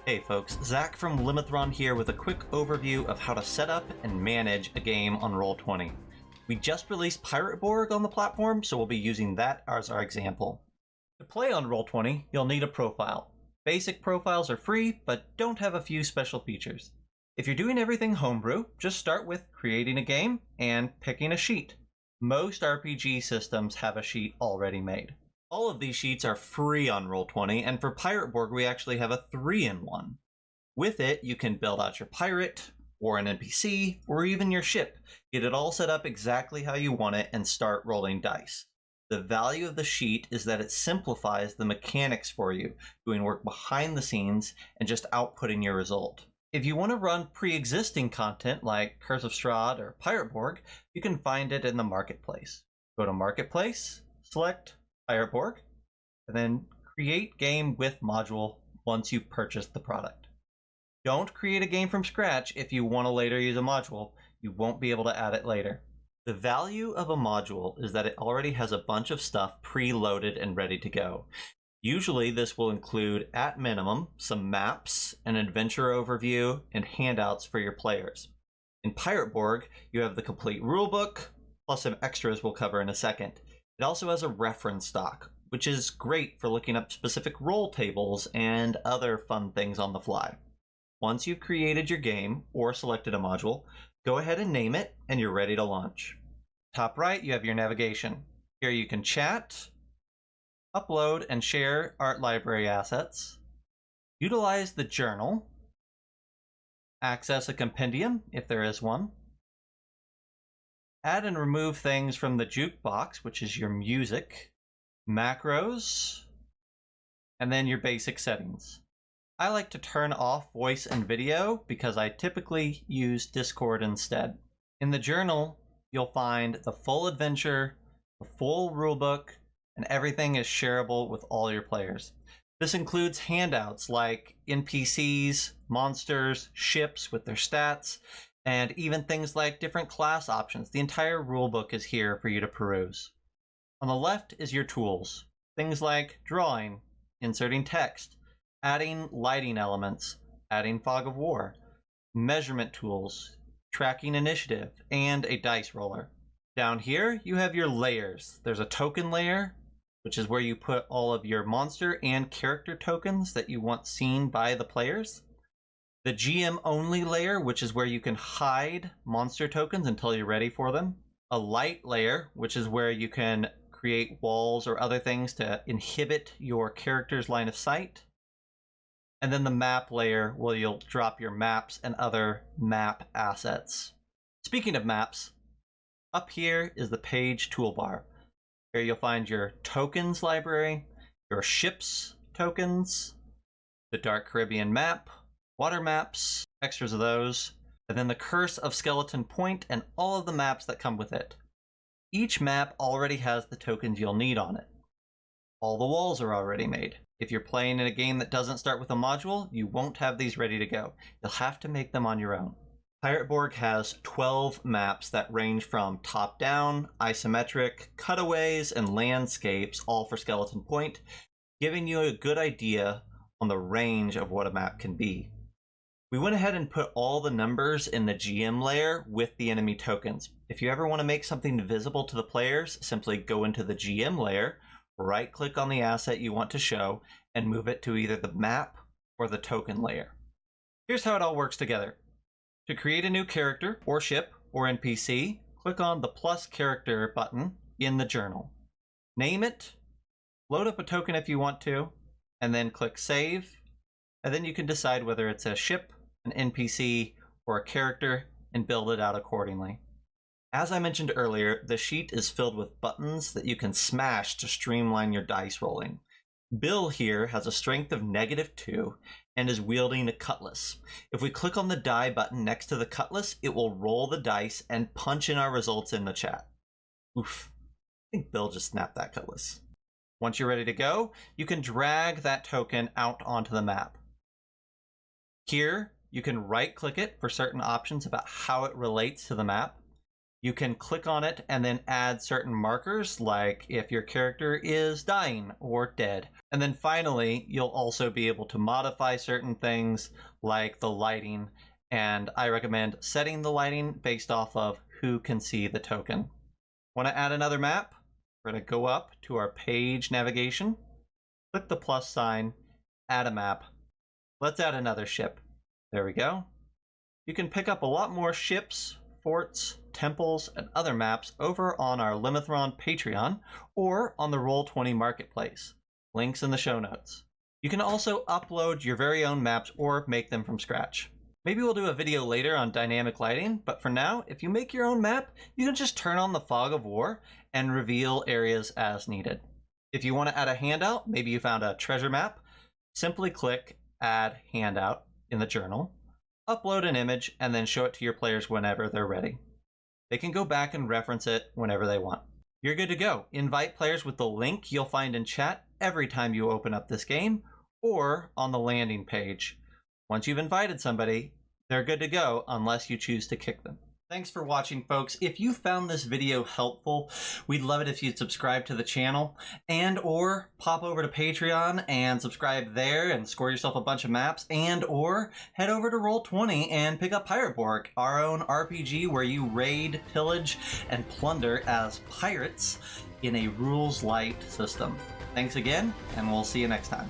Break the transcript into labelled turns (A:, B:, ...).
A: Hey folks, Zach from Limithron here with a quick overview of how to set up and manage a game on Roll20. We just released Pirate Borg on the platform, so we'll be using that as our example. To play on Roll20, you'll need a profile. Basic profiles are free, but don't have a few special features. If you're doing everything homebrew, just start with creating a game and picking a sheet. Most RPG systems have a sheet already made. All of these sheets are free on Roll20, and for Pirate Borg we actually have a 3-in-1. With it, you can build out your pirate, or an NPC, or even your ship. Get it all set up exactly how you want it and start rolling dice. The value of the sheet is that it simplifies the mechanics for you, doing work behind the scenes and just outputting your result. If you want to run pre-existing content like Curse of Strahd or Pirate Borg, you can find it in the Marketplace. Go to Marketplace, select Pirate Borg, and then create game with module once you've purchased the product. Don't create a game from scratch if you want to later use a module. You won't be able to add it later. The value of a module is that it already has a bunch of stuff preloaded and ready to go. Usually this will include, at minimum, some maps, an adventure overview, and handouts for your players. In Pirate Borg, you have the complete rulebook, plus some extras we'll cover in a second. It also has a reference doc, which is great for looking up specific roll tables and other fun things on the fly. Once you've created your game or selected a module, go ahead and name it and you're ready to launch. Top right, you have your navigation. Here you can chat, upload and share art library assets, utilize the journal, access a compendium if there is one, add and remove things from the jukebox, which is your music, macros, and then your basic settings. I like to turn off voice and video because I typically use Discord instead. In the journal, you'll find the full adventure, the full rulebook, and everything is shareable with all your players. This includes handouts like NPCs, monsters, ships with their stats, and even things like different class options. The entire rulebook is here for you to peruse. On the left is your tools. Things like drawing, inserting text, adding lighting elements, adding fog of war, measurement tools, tracking initiative, and a dice roller. Down here, you have your layers. There's a token layer, which is where you put all of your monster and character tokens that you want seen by the players. The GM only layer, which is where you can hide monster tokens until you're ready for them. A light layer, which is where you can create walls or other things to inhibit your character's line of sight. And then the map layer, where you'll drop your maps and other map assets. Speaking of maps, up here is the page toolbar. Here you'll find your tokens library, your ships tokens, the Dark Caribbean map, water maps, extras of those, and then the Curse of Skeleton Point and all of the maps that come with it. Each map already has the tokens you'll need on it. All the walls are already made. If you're playing in a game that doesn't start with a module, you won't have these ready to go. You'll have to make them on your own. Pirate Borg has 12 maps that range from top-down, isometric, cutaways, and landscapes, all for Skeleton Point, giving you a good idea on the range of what a map can be. We went ahead and put all the numbers in the GM layer with the enemy tokens. If you ever want to make something visible to the players, simply go into the GM layer, right-click on the asset you want to show, and move it to either the map or the token layer. Here's how it all works together. To create a new character, or ship, or NPC, click on the plus character button in the journal. Name it, load up a token if you want to, and then click save, and then you can decide whether it's a ship, an NPC, or a character, and build it out accordingly. As I mentioned earlier, the sheet is filled with buttons that you can smash to streamline your dice rolling. Bill here has a strength of -2 and is wielding a cutlass. If we click on the die button next to the cutlass, it will roll the dice and punch in our results in the chat. Oof, I think Bill just snapped that cutlass. Once you're ready to go, you can drag that token out onto the map. Here, you can right-click it for certain options about how it relates to the map. You can click on it and then add certain markers, like if your character is dying or dead. And then finally, you'll also be able to modify certain things like the lighting, and I recommend setting the lighting based off of who can see the token. Want to add another map? We're going to go up to our page navigation, click the plus sign, add a map. Let's add another ship. There we go. You can pick up a lot more ships, forts, temples, and other maps over on our Limithron Patreon or on the Roll20 Marketplace. Links in the show notes. You can also upload your very own maps or make them from scratch. Maybe we'll do a video later on dynamic lighting, but for now, if you make your own map, you can just turn on the fog of war and reveal areas as needed. If you want to add a handout, maybe you found a treasure map, simply click Add Handout in the journal, upload an image, and then show it to your players whenever they're ready. They can go back and reference it whenever they want. You're good to go. Invite players with the link you'll find in chat every time you open up this game or on the landing page. Once you've invited somebody, they're good to go unless you choose to kick them. Thanks for watching, folks. If you found this video helpful, we'd love it if you'd subscribe to the channel and or pop over to Patreon and subscribe there and score yourself a bunch of maps, and or head over to Roll20 and pick up Pirate Borg, our own RPG where you raid, pillage, and plunder as pirates in a rules light system. Thanks again, and we'll see you next time.